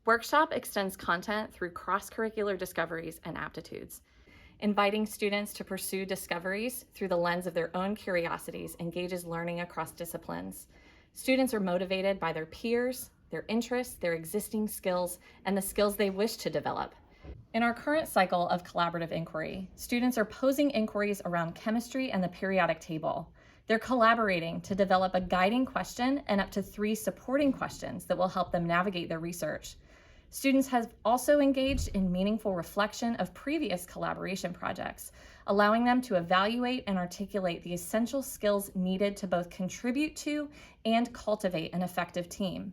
Workshop extends content through cross-curricular discoveries and aptitudes. Inviting students to pursue discoveries through the lens of their own curiosities engages learning across disciplines. Students are motivated by their peers, their interests, their existing skills, and the skills they wish to develop. In our current cycle of collaborative inquiry, students are posing inquiries around chemistry and the periodic table. They're collaborating to develop a guiding question and up to 3 supporting questions that will help them navigate their research. Students have also engaged in meaningful reflection of previous collaboration projects, allowing them to evaluate and articulate the essential skills needed to both contribute to and cultivate an effective team.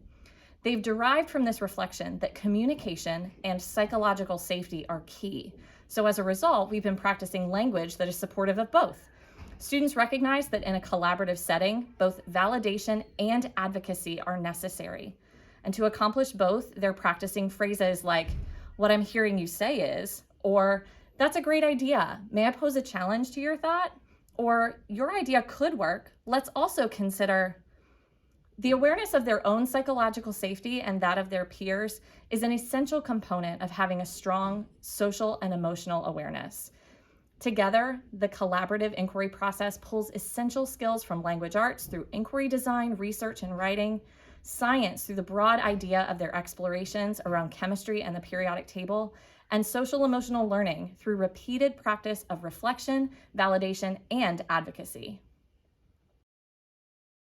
They've derived from this reflection that communication and psychological safety are key. So as a result, we've been practicing language that is supportive of both. Students recognize that in a collaborative setting, both validation and advocacy are necessary. And to accomplish both, they're practicing phrases like, "What I'm hearing you say is," or "That's a great idea. May I pose a challenge to your thought?" Or "Your idea could work. Let's also consider." The awareness of their own psychological safety and that of their peers is an essential component of having a strong social and emotional awareness. Together, the collaborative inquiry process pulls essential skills from language arts through inquiry design, research, and writing, science through the broad idea of their explorations around chemistry and the periodic table, and social emotional learning through repeated practice of reflection, validation, and advocacy.